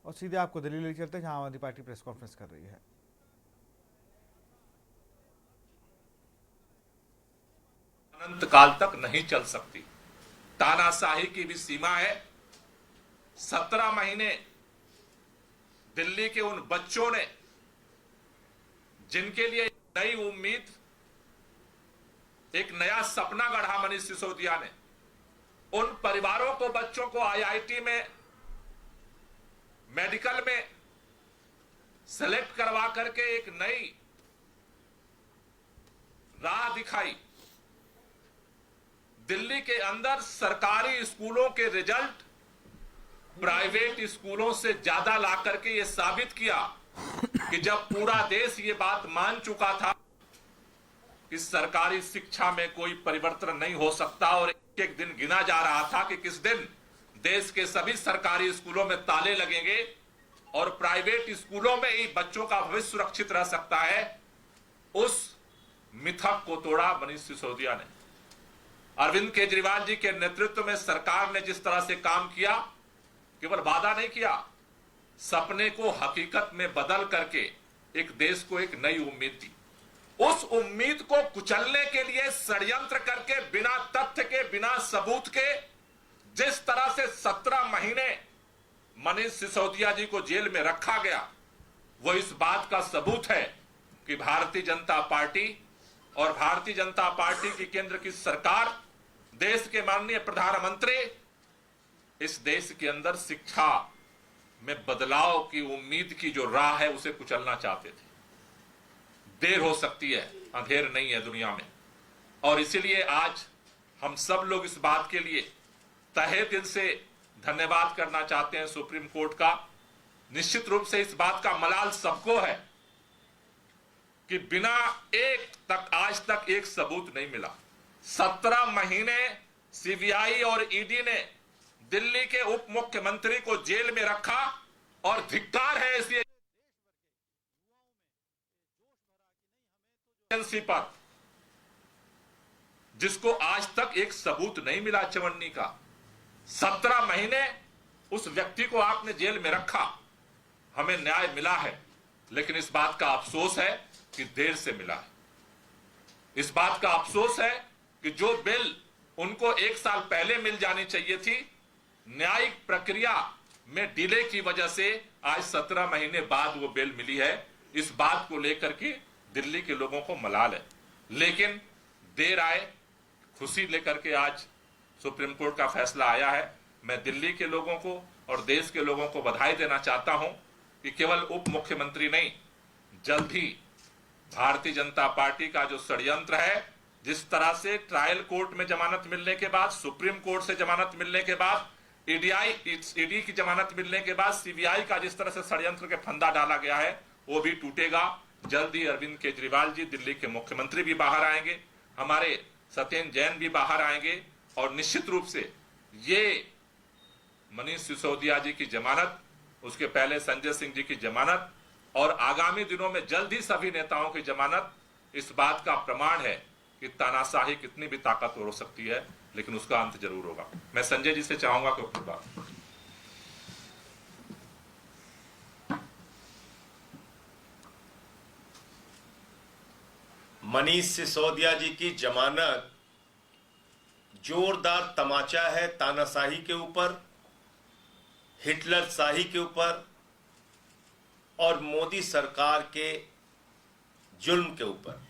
और सीधे आपको दिल्ली ले चलते हैं जहां आम आदमी पार्टी प्रेस कॉन्फ्रेंस कर रही है। अनंत काल तक नहीं चल सकती। तानाशाही की भी सीमा है। 17 महीने दिल्ली के उन बच्चों ने जिनके लिए नई उम्मीद, एक नया सपना गढ़ा मनीष सिसोदिया ने, उन परिवारों को, बच्चों को आईआईटी में, मेडिकल में सेलेक्ट करवा करके एक नई राह दिखाई। दिल्ली के अंदर सरकारी स्कूलों के रिजल्ट प्राइवेट स्कूलों से ज्यादा ला करके यह साबित किया कि जब पूरा देश ये बात मान चुका था कि सरकारी शिक्षा में कोई परिवर्तन नहीं हो सकता और एक एक दिन गिना जा रहा था कि किस दिन देश के सभी सरकारी स्कूलों में ताले लगेंगे और प्राइवेट स्कूलों में ही बच्चों का भविष्य सुरक्षित रह सकता है, उस मिथक को तोड़ा मनीष सिसोदिया ने। अरविंद केजरीवाल जी के नेतृत्व में सरकार ने जिस तरह से काम किया, केवल वादा नहीं किया, सपने को हकीकत में बदल करके एक देश को एक नई उम्मीद दी। उस उम्मीद को कुचलने के लिए षड्यंत्र करके, बिना तथ्य के, बिना सबूत के, जिस तरह से 17 महीने मनीष सिसोदिया जी को जेल में रखा गया, वो इस बात का सबूत है कि भारतीय जनता पार्टी और भारतीय जनता पार्टी की केंद्र की सरकार, देश के माननीय प्रधानमंत्री इस देश के अंदर शिक्षा में बदलाव की उम्मीद की जो राह है उसे कुचलना चाहते थे। देर हो सकती है, अंधेर नहीं है दुनिया में। और इसीलिए आज हम सब लोग इस बात के लिए तहे दिल से धन्यवाद करना चाहते हैं सुप्रीम कोर्ट का। निश्चित रूप से इस बात का मलाल सबको है कि बिना एक तक, आज तक एक सबूत नहीं मिला। 17 महीने सीबीआई और ईडी ने दिल्ली के उप मुख्यमंत्री को जेल में रखा और धिक्कार है इस एजेंसी पर जिसको आज तक एक सबूत नहीं मिला चवन्नी का। 17 महीने उस व्यक्ति को आपने जेल में रखा, हमें न्याय मिला है, लेकिन इस बात का अफसोस है कि देर से मिला है। इस बात का अफसोस है कि जो बिल उनको 1 साल पहले मिल जानी चाहिए थी, न्यायिक प्रक्रिया में डिले की वजह से आज 17 महीने बाद वो बिल मिली है। इस बात को लेकर के दिल्ली के लोगों को मलाल है, लेकिन देर आए खुशी लेकर के आज सुप्रीम कोर्ट का फैसला आया है। मैं दिल्ली के लोगों को और देश के लोगों को बधाई देना चाहता हूं कि केवल उप मुख्यमंत्री नहीं, जल्द ही भारतीय जनता पार्टी का जो षड्यंत्र है, जिस तरह से ट्रायल कोर्ट में जमानत मिलने के बाद, सुप्रीम कोर्ट से जमानत मिलने के बाद, ईडी की जमानत मिलने के बाद सीबीआई का जिस तरह से षड्यंत्र के फंदा डाला गया है, वो भी टूटेगा। जल्द ही अरविंद केजरीवाल जी, दिल्ली के मुख्यमंत्री, भी बाहर आएंगे, हमारे सत्येंद्र जैन भी बाहर आएंगे और निश्चित रूप से ये मनीष सिसोदिया जी की जमानत, उसके पहले संजय सिंह जी की जमानत और आगामी दिनों में जल्द ही सभी नेताओं की जमानत इस बात का प्रमाण है कि तानाशाही कितनी भी ताकतवर हो सकती है, लेकिन उसका अंत जरूर होगा। मैं संजय जी से चाहूंगा कि अपनी बात। मनीष सिसोदिया जी की जमानत जोरदार तमाचा है तानाशाही के ऊपर, हिटलर शाही के ऊपर और मोदी सरकार के जुल्म के ऊपर।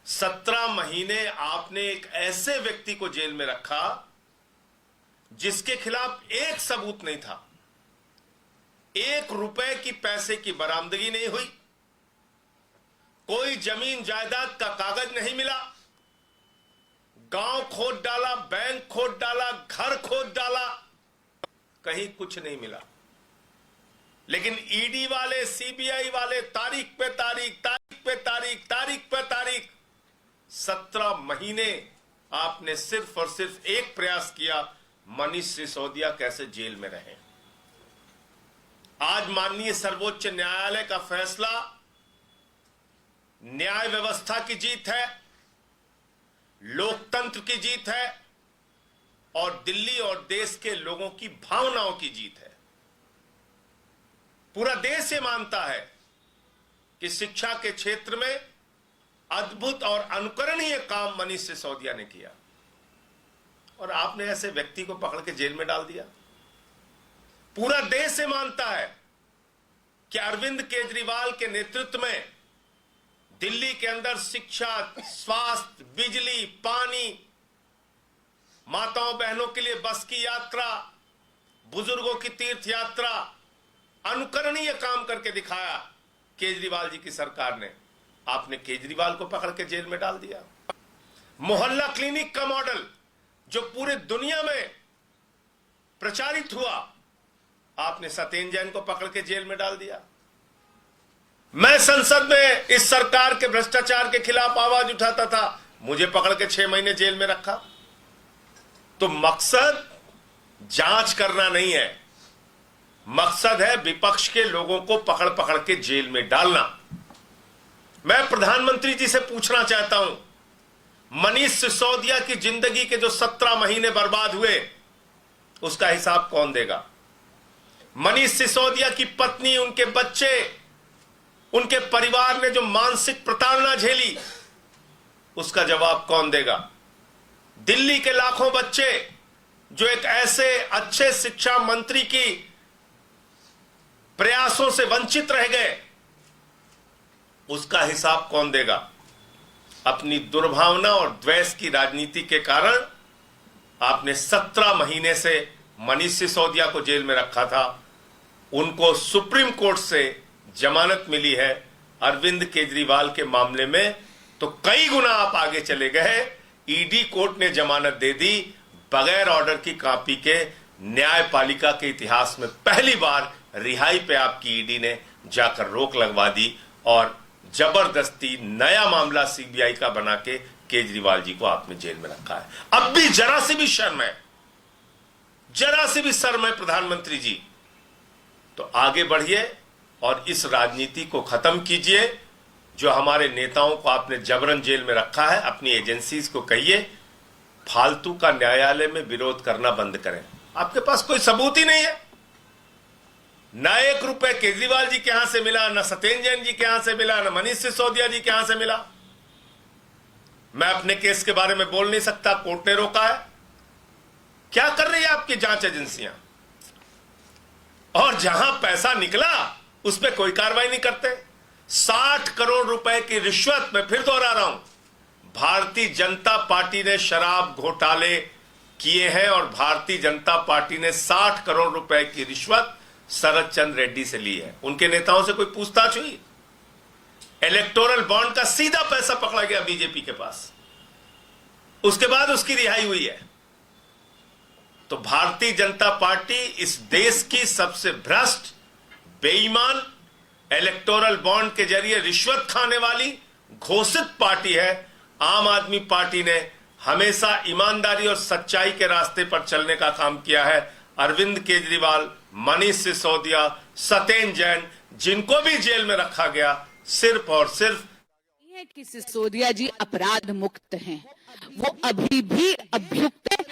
17 महीने आपने एक ऐसे व्यक्ति को जेल में रखा जिसके खिलाफ एक सबूत नहीं था, 1 रुपए की पैसे की बरामदगी नहीं हुई, कोई जमीन जायदाद का कागज नहीं मिला, गांव खोद डाला, बैंक खोद डाला, घर खोद डाला, कहीं कुछ नहीं मिला। लेकिन ईडी वाले, सीबीआई वाले तारीख पे तारीख, तारीख पे तारीख, तारीख पे तारीख, 17 महीने आपने सिर्फ और सिर्फ एक प्रयास किया, मनीष सिसोदिया कैसे जेल में रहे। आज माननीय सर्वोच्च न्यायालय का फैसला न्याय व्यवस्था की जीत है, लोकतंत्र की जीत है और दिल्ली और देश के लोगों की भावनाओं की जीत है। पूरा देश ये मानता है कि शिक्षा के क्षेत्र में अद्भुत और अनुकरणीय काम मनीष सिसोदिया ने किया, और आपने ऐसे व्यक्ति को पकड़ के जेल में डाल दिया। पूरा देश ये मानता है कि अरविंद केजरीवाल के नेतृत्व में दिल्ली के अंदर शिक्षा, स्वास्थ्य, बिजली, पानी, माताओं बहनों के लिए बस की यात्रा, बुजुर्गों की तीर्थ यात्रा, अनुकरणीय काम करके दिखाया केजरीवाल जी की सरकार ने। आपने केजरीवाल को पकड़ के जेल में डाल दिया। मोहल्ला क्लिनिक का मॉडल जो पूरे दुनिया में प्रचारित हुआ, आपने सत्येंद्र जैन को पकड़ के जेल में डाल दिया। मैं संसद में इस सरकार के भ्रष्टाचार के खिलाफ आवाज उठाता था, मुझे पकड़ के 6 महीने जेल में रखा। तो मकसद जांच करना नहीं है, मकसद है विपक्ष के लोगों को पकड़ पकड़ के जेल में डालना। मैं प्रधानमंत्री जी से पूछना चाहता हूं, मनीष सिसोदिया की जिंदगी के जो 17 महीने बर्बाद हुए, उसका हिसाब कौन देगा? मनीष सिसोदिया की पत्नी, उनके बच्चे, उनके परिवार ने जो मानसिक प्रताड़ना झेली, उसका जवाब कौन देगा? दिल्ली के लाखों बच्चे जो एक ऐसे अच्छे शिक्षा मंत्री की प्रयासों से वंचित रह गए, उसका हिसाब कौन देगा? अपनी दुर्भावना और द्वेष की राजनीति के कारण आपने 17 महीने से मनीष सिसोदिया को जेल में रखा था। उनको सुप्रीम कोर्ट से जमानत मिली है। अरविंद केजरीवाल के मामले में तो कई गुना आप आगे चले गए। ईडी कोर्ट ने जमानत दे दी बगैर ऑर्डर की कॉपी के। न्यायपालिका के इतिहास में पहली बार रिहाई पे आपकी ईडी ने जाकर रोक लगवा दी और जबरदस्ती नया मामला सीबीआई का बना के केजरीवाल जी को आपने जेल में रखा है। अब भी जरा सी भी शर्म है, जरा सी भी शर्म है प्रधानमंत्री जी, तो आगे बढ़िए और इस राजनीति को खत्म कीजिए। जो हमारे नेताओं को आपने जबरन जेल में रखा है, अपनी एजेंसीज को कहिए फालतू का न्यायालय में विरोध करना बंद करें। आपके पास कोई सबूत ही नहीं है। न 1 रुपए केजरीवाल जी के यहां से मिला, न सत्येंद्र जैन जी के यहां से मिला, न मनीष सिसोदिया जी के यहां से मिला। मैं अपने केस के बारे में बोल नहीं सकता, कोर्ट ने रोका है। क्या कर रही है आपकी जांच एजेंसियां? और जहां पैसा निकला उस पर कोई कार्रवाई नहीं करते। 60 करोड़ रुपए की रिश्वत, मैं फिर दोहरा रहा हूं, भारतीय जनता पार्टी ने शराब घोटाले किए हैं और भारतीय जनता पार्टी ने 60 करोड़ रुपए की रिश्वत शरद चंद्र रेड्डी से ली है। उनके नेताओं से कोई पूछताछ हुई? इलेक्टोरल बॉन्ड का सीधा पैसा पकड़ा गया बीजेपी के पास, उसके बाद उसकी रिहाई हुई है। तो भारतीय जनता पार्टी इस देश की सबसे भ्रष्ट, बेईमान, इलेक्टोरल बॉन्ड के जरिए रिश्वत खाने वाली घोषित पार्टी है। आम आदमी पार्टी ने हमेशा ईमानदारी और सच्चाई के रास्ते पर चलने का काम किया है। अरविंद केजरीवाल, मनीष सिसोदिया, सत्येंद्र जैन, जिनको भी जेल में रखा गया, सिर्फ और सिर्फ है कि सिसोदिया जी अपराध मुक्त हैं, वो अभी भी अभियुक्त है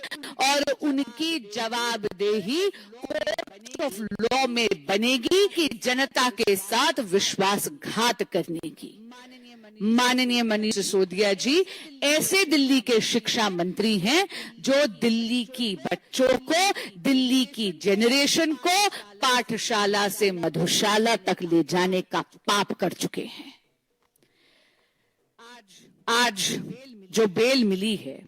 और उनकी जवाबदेही कोर्ट ऑफ लॉ में बनेगी कि जनता के साथ विश्वासघात करने की। माननीय मनीष सिसोदिया जी ऐसे दिल्ली के शिक्षा मंत्री हैं जो दिल्ली की बच्चों को, दिल्ली की जेनरेशन को पाठशाला से मधुशाला तक ले जाने का पाप कर चुके हैं। आज जो बेल मिली है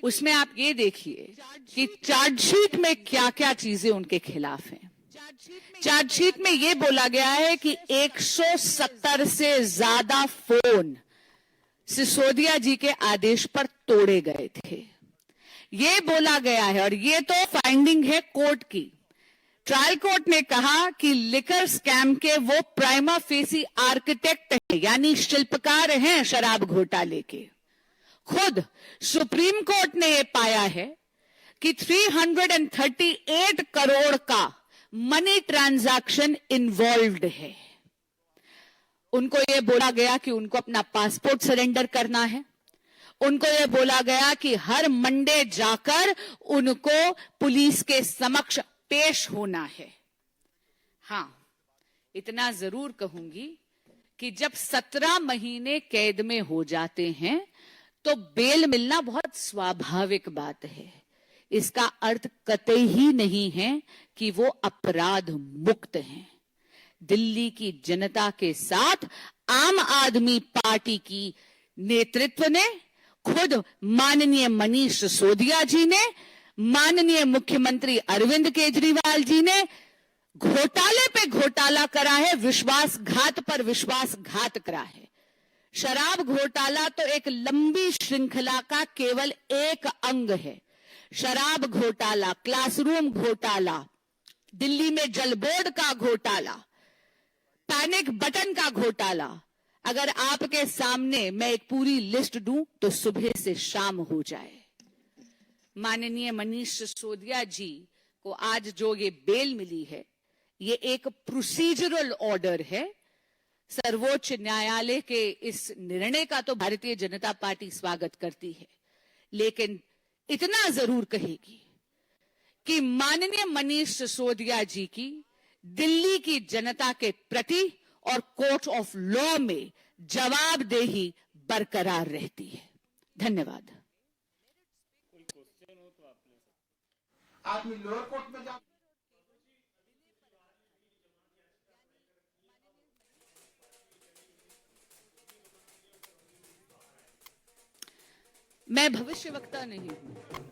उसमें आप ये देखिए कि चार्जशीट में क्या क्या चीजें उनके खिलाफ हैं। चार्जशीट में ये बोला गया है कि 170 से ज्यादा फोन सिसोदिया जी के आदेश पर तोड़े गए थे, ये बोला गया है। और ये तो फाइंडिंग है कोर्ट की। ट्रायल कोर्ट ने कहा कि लिकर स्कैम के वो प्राइमा फेसी आर्किटेक्ट है, यानी शिल्पकार हैं शराब घोटाले के। खुद सुप्रीम कोर्ट ने यह पाया है कि 338 करोड़ का मनी ट्रांजैक्शन इन्वॉल्व्ड है। उनको यह बोला गया कि उनको अपना पासपोर्ट सरेंडर करना है। उनको यह बोला गया कि हर मंडे जाकर उनको पुलिस के समक्ष पेश होना है। हाँ, इतना जरूर कहूंगी कि जब 17 महीने कैद में हो जाते हैं तो बेल मिलना बहुत स्वाभाविक बात है। इसका अर्थ कतई ही नहीं है कि वो अपराध मुक्त हैं। दिल्ली की जनता के साथ आम आदमी पार्टी की नेतृत्व ने, खुद माननीय मनीष सिसोदिया जी ने, माननीय मुख्यमंत्री अरविंद केजरीवाल जी ने घोटाले पे घोटाला करा है, विश्वासघात पर विश्वासघात करा है। शराब घोटाला तो एक लंबी श्रृंखला का केवल एक अंग है। शराब घोटाला, क्लासरूम घोटाला, दिल्ली में जल बोर्ड का घोटाला, पैनिक बटन का घोटाला, अगर आपके सामने मैं एक पूरी लिस्ट दूं तो सुबह से शाम हो जाए। माननीय मनीष सिसोदिया जी को आज जो ये बेल मिली है, ये एक प्रोसीजरल ऑर्डर है। सर्वोच्च न्यायालय के इस निर्णय का तो भारतीय जनता पार्टी स्वागत करती है, लेकिन इतना जरूर कहेगी कि माननीय मनीष सिसोदिया जी की दिल्ली की जनता के प्रति और कोर्ट ऑफ लॉ में जवाबदेही बरकरार रहती है। धन्यवाद। आदमी लोअर कोर्ट में जा मैं भविष्यवक्ता नहीं हूं।